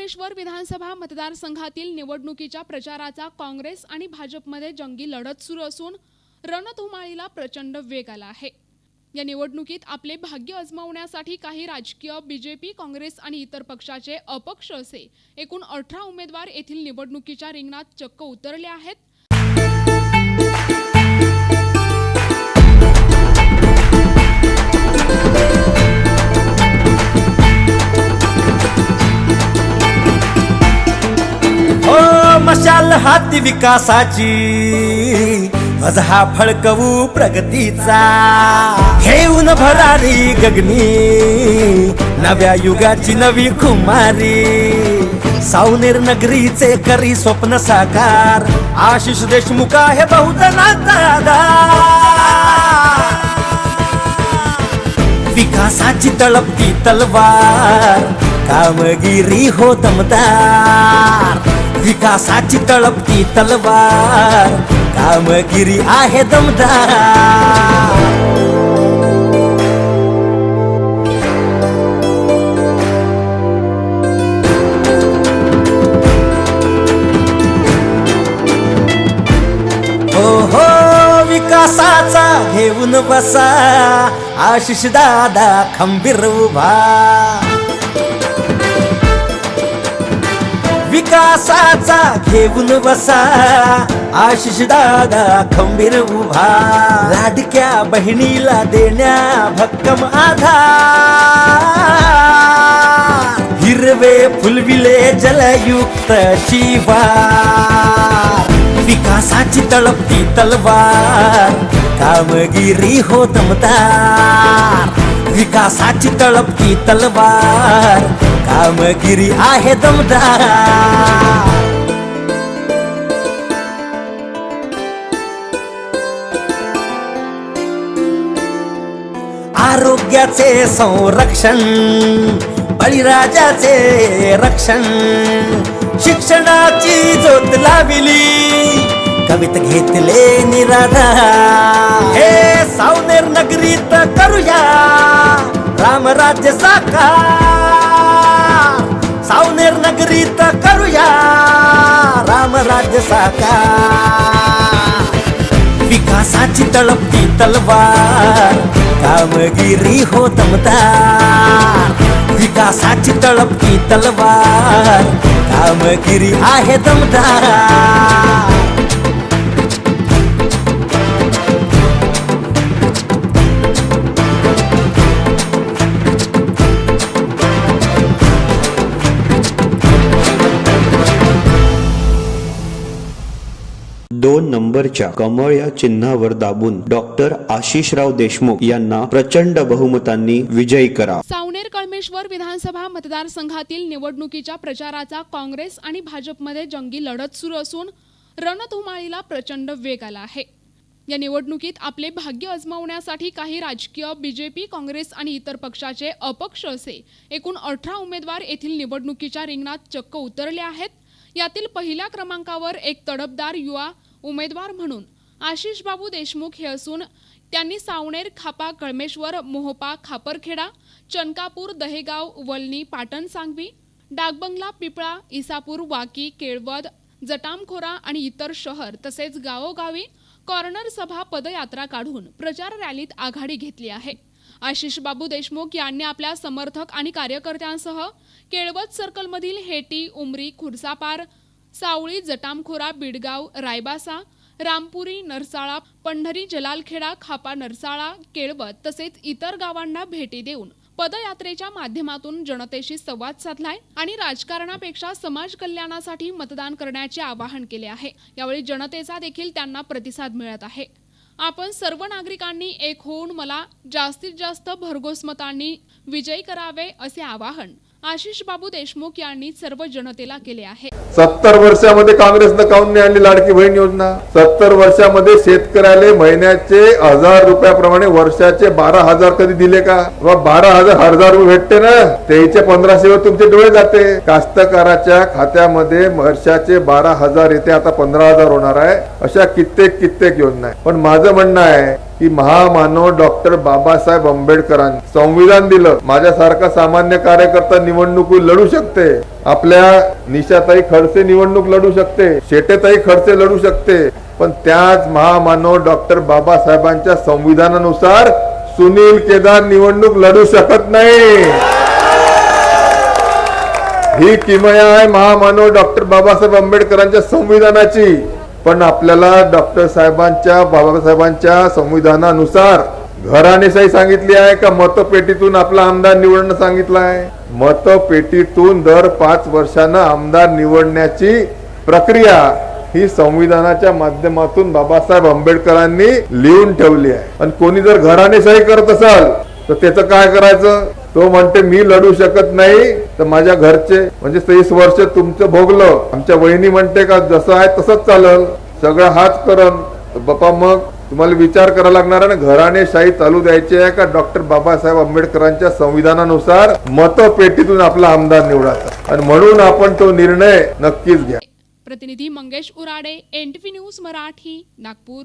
कळमेश्वर विधानसभा मतदारसंघातील निवडणुकीच्या प्रचाराचा काँग्रेस आणि भाजपमध्ये जंगी लढत सुरू असून रणधुमाळीला प्रचंड वेग आला आहे। या निवडणुकीत आपले भाग्य आजमावण्यासाठी काही राजकीय बीजेपी, काँग्रेस आणि इतर पक्षाचे अपक्ष असे एकूण 18 उमेदवार येथील निवडणुकीच्या रिंगणात चक्क उतरले आहेत। मशाल हाती विकासाची, वजहा फळकवू प्रगतीचा, घेऊन भरारी गगनी नव्या युगाची नवी खुमारी। सावनेर नगरीचे करी स्वप्न साकार, आशिष देशमुख आहे बहुजनाचा आधार। विकासाची तळपती तलवार, कामगिरी हो दमदार। विकासाची तळपती तलवार, कामगिरी आहे दमदार। हो हो विकासाचा घेऊन बसा, आशिष दादा खंबीर उभा। विकासाचा घेऊन बसा, आशिष दादा खंबीर उभा। लाडक्या बहिणीला देण्या भक्कम आधार, हिरवे फुलविले जलयुक्त शिवार। विकासाची तळपती तलवार, कामगिरी हो दमदार। विकासाची तळपती तलवार, कामगिरी आहे दमदार। आरोग्याचे संरक्षण, बळीराजाचे रक्षण, शिक्षणाची ज्योत लाविली, कवित घेतले निराधार। हे सावनेर नगरीत करूया रामराज्य साकार, सावनेर नगरीत करूया रामराज्य साकार। विकासाची तळपती तलवार, कामगिरी हो दमदार। विकासाची तळपती तलवार, कामगिरी आहे दमदार। 2 नंबरच्या कमळ या चिन्हावर दाबून डॉक्टर आशिषराव देशमुख यांना प्रचंड बहुमतांनी विजयी करा। सावनेर कळमेश्वर विधानसभा मतदारसंघातील निवडणुकीच्या प्रचाराचा काँग्रेस आणि भाजपमध्ये जंगी लढत सुरू असून रणधुमाळीला प्रचंड वेग आला आहे। या निवडणुकीत आपले भाग्य आजमावण्यासाठी काही राजकीय बीजेपी, काँग्रेस आणि इतर पक्षाचे अपक्ष असे एकूण 18 उमेदवार येथील निवडणुकीच्या रिंगणात चक्क उतरले आहेत। यातील पहिल्या क्रमांकावर एक तडफदार युवा उमेदवार म्हणून आशिष बाबू देशमुख हे असून त्यांनी सावनेर, खापा, कळमेश्वर, मोहोपा, खापरखेडा, चनकापूर, दहेगाव, वलनी, पाटण सांगवी, डाकबंगला, पिपळा, इसापूर, वाकी, केळवद, जटामखोरा आणि इतर शहर तसेच गावोगावी कॉर्नर सभा, पदयात्रा काढून प्रचार रॅलीत आघाडी घेतली आहे। आशिष बाबू देशमुख यांनी आपल्या समर्थक आणि कार्यकर्त्यांसह केळवद सर्कलमधील हेटी, उमरी, खुर्सापार, सावळी, जटामखोरा, बिडगाव, रायबासा, रामपुरी, नरसाळा, पंढरी, जलालखेडा, खापा, नरसाळा, केळवद तसेच इतर गावांना भेटी देऊन पदयात्रेच्या माध्यमातून जनतेशी संवाद साधलाय आणि राजकारणापेक्षा समाज कल्याणासाठी मतदान करण्याचे आवाहन केले आहे। यावेळी जनतेचा देखील त्यांना प्रतिसाद मिळत आहे। आपण सर्व नागरिकांनी एक होऊन मला जास्तीत जास्त भरघोस मतांनी विजयी करावे असे आवाहन आशिष बाबू देशमुख यांनी सर्व जनतेला केले आहे। 70 वर्षामध्ये काँग्रेसनं काऊन नाही आणली लाडकी बहीण योजना? 70 वर्षामध्ये शेतकऱ्याला महिन्याचे 1000 रुपयाप्रमाणे वर्षाचे 12,000 कधी दिले का? 12,000 रुपये भेटते ना, त्याचे 1500 वर तुमचे डोळे जाते। कास्तकाराच्या खात्यामध्ये वर्षाचे 12,000 येते, आता 15,000 होणार आहे। अशा कित्येक योजना आहे। पण माझं म्हणणं आहे की महामानव डॉक्टर बाबासाहेब आंबेडकरांनी संविधान दिलं, माझ्यासारखा सामान्य कार्यकर्ता निवडणूक लढू शकते। आपल्या निशाताई खडसे निवडणूक लढू शकते, शेटेताई खडसे लढू शकते, पण त्याच महामानव डॉक्टर बाबासाहेबांच्या संविधानानुसार सुनील केदार निवडणूक लढू शकत नाही. ही किमया आहे महामानव डॉक्टर बाबासाहेब आंबेडकरांच्या संविधानाची. पण आपल्याला डॉक्टर साहेबांच्या बाबासाहेबांच्या संविधानानुसार घराणेशाही सांगितली आहे का मतपेटीतून आपला आमदार निवडणं सांगितलं आहे? मतपेटीतून दर 5 वर्षांना आमदार निवडण्याची प्रक्रिया ही संविधानाच्या माध्यमातून बाबासाहेब आंबेडकरांनी लिहून ठेवली आहे. आणि कोणी जर घराणेशाही करत असाल तर त्याचं काय करायचं? तो म्हणते मी लढू शकत नाही तर माझ्या घरचे म्हणजे 30 वर्ष तुमचं भोगलं. आमच्या वहिनी म्हणते का जसं आहे तसंच चालल, सगळं हाच करन. बापा मग तुम्हाला विचार करायला लागणार आहे ना, घराणेशाही चालू द्यायची आहे का डॉक्टर बाबासाहेब आंबेडकरांच्या संविधानानुसार मतपेटीतून आपला आमदार निवडायचा? आणि म्हणून आपण तो निर्णय नक्कीच घ्या. प्रतिनिधी मंगेश उराडे, NTV न्यूज मराठी, नागपूर.